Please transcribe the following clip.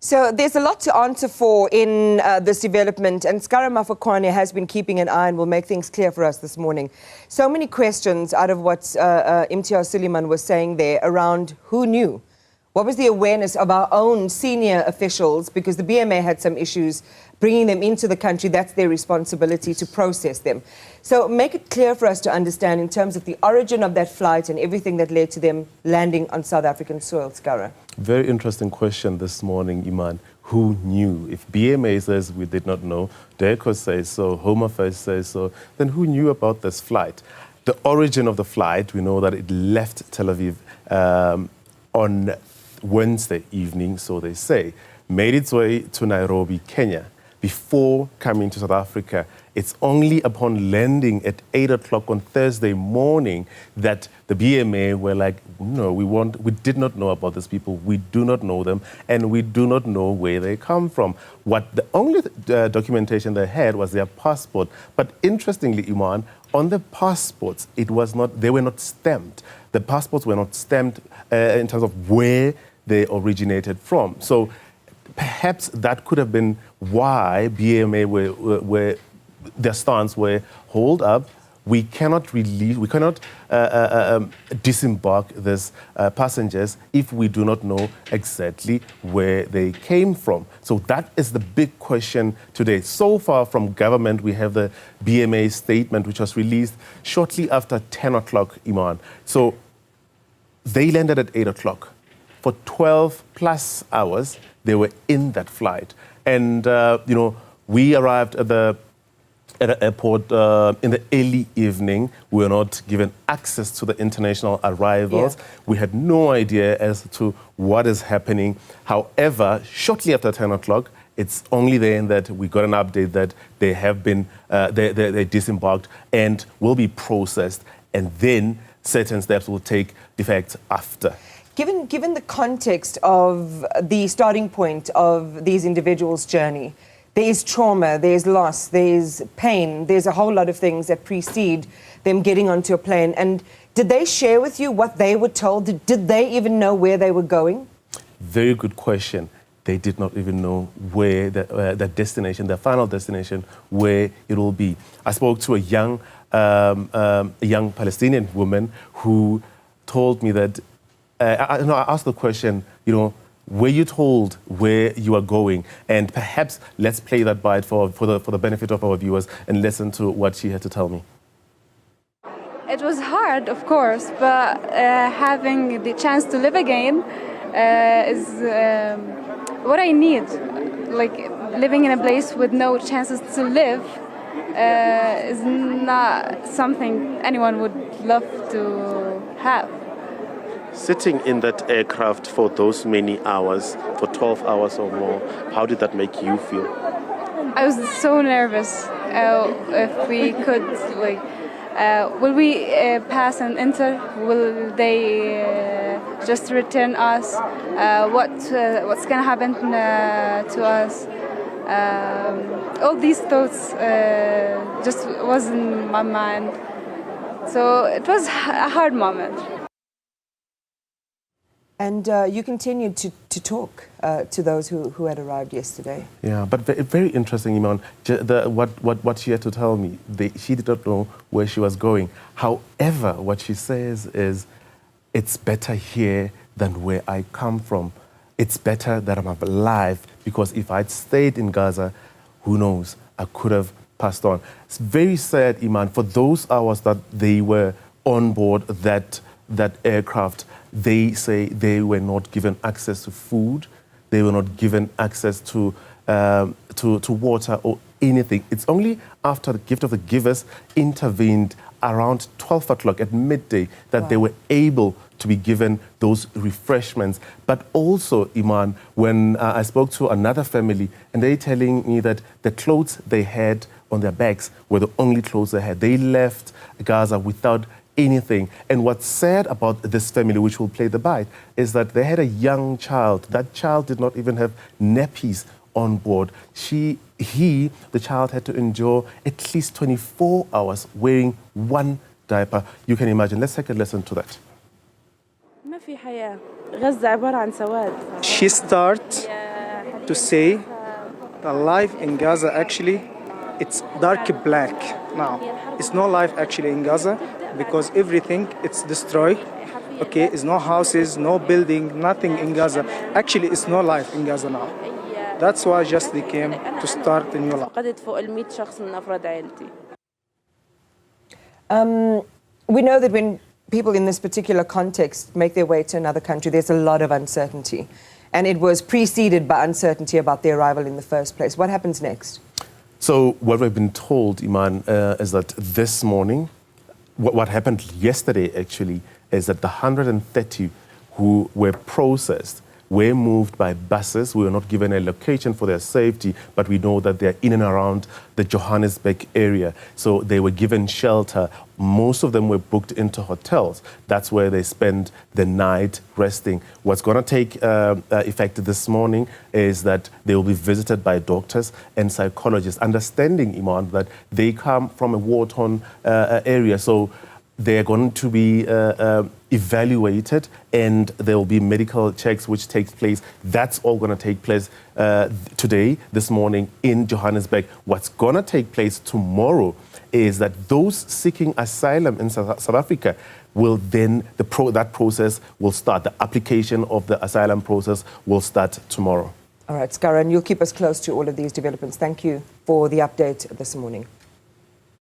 So there's a lot to answer for in this development, and Skara Mafakwane has been keeping an eye and will make things clear for us this morning. So many questions out of what Imtiaz Suleiman was saying there around who knew. What was the awareness of our own senior officials? Because the BMA had some issues bringing them into the country. That's their responsibility to process them. So make it clear for us to understand in terms of the origin of that flight and everything that led to them landing on South African soil, Skara. Very interesting question this morning, Iman. Who knew? If BMA says we did not know, DECO says so, Home Affairs says so, then who knew about this flight? The origin of the flight, we know that it left Tel Aviv on Wednesday evening, so they say, made its way to Nairobi, Kenya, before coming to South Africa. It's only upon landing at 8 o'clock on Thursday morning that the BMA were like, no, we did not know about these people, we do not know them, and we do not know where they come from. What the only documentation they had was their passport. But interestingly, Iman, on the passports, they were not stamped. The passports were not stamped in terms of where they originated from. So perhaps that could have been why BMA were their stance were hold up. We cannot disembark these passengers if we do not know exactly where they came from. So that is the big question today. So far from government, we have the BMA statement, which was released shortly after 10 o'clock, Iman. So they landed at 8 o'clock. For 12 plus hours, they were in that flight. And, we arrived at the airport in the early evening. We were not given access to the international arrivals. Yeah. We had no idea as to what is happening. However, shortly after 10 o'clock, it's only then that we got an update that they have been, they disembarked and will be processed, and then certain steps will take effect after. Given the context of the starting point of these individuals' journey, there is trauma, there's loss, there's pain, there's a whole lot of things that precede them getting onto a plane. And did they share with you what they were told? Did they even know where they were going? Very good question. They did not even know where the destination, their final destination, where it will be. I spoke to a young Palestinian woman who told me that, I asked the question, were you told where you are going? And perhaps let's play that bite for the benefit of our viewers and listen to what she had to tell me. It was hard, of course, but having the chance to live again is what I need. Like, living in a place with no chances to live is not something anyone would love to have. Sitting in that aircraft for those many hours, for 12 hours or more, how did that make you feel? I was so nervous. If we could, will we pass and enter? Will they just return us? What's going to happen to us? All these thoughts just was in my mind. So it was a hard moment. And you continued to talk to those who had arrived yesterday. Yeah, but very interesting, Iman. What she had to tell me, she did not know where she was going. However, what she says is, it's better here than where I come from. It's better that I'm alive, because if I'd stayed in Gaza, who knows, I could have passed on. It's very sad, Iman, for those hours that they were on board that aircraft. They say they were not given access to food, they were not given access to water or anything. It's only after the gift of the givers intervened around 12 o'clock at midday that they were able to be given those refreshments. But also, Iman, when I spoke to another family, and they telling me that the clothes they had on their backs were the only clothes they had. They left Gaza without anything. And what's sad about this family, which will play the bite, is that they had a young child. That child did not even have nappies on board. The child had to endure at least 24 hours wearing one diaper. You can imagine. Let's take a listen to that. She starts to say the life in Gaza actually, it's dark black now. It's no life actually in Gaza because everything it's destroyed. Okay, it's no houses, no building, nothing in Gaza. Actually, it's no life in Gaza now. That's why just they came to start a new life. We know that when people in this particular context make their way to another country, there's a lot of uncertainty. And it was preceded by uncertainty about their arrival in the first place. What happens next? So what we've been told, Iman, is that this morning, what happened yesterday actually, is that the 130 who were processed were moved by buses. We were not given a location for their safety, but we know that they're in and around the Johannesburg area. So they were given shelter. Most of them were booked into hotels. That's where they spend the night resting. What's going to take effect this morning is that they will be visited by doctors and psychologists, understanding, Iman, that they come from a war-torn area. So they're going to be evaluated, and there will be medical checks which takes place. That's all going to take place today, this morning in Johannesburg. What's going to take place tomorrow is that those seeking asylum in South Africa will then, that process will start. The application of the asylum process will start tomorrow. All right, Skara, and you'll keep us close to all of these developments. Thank you for the update this morning.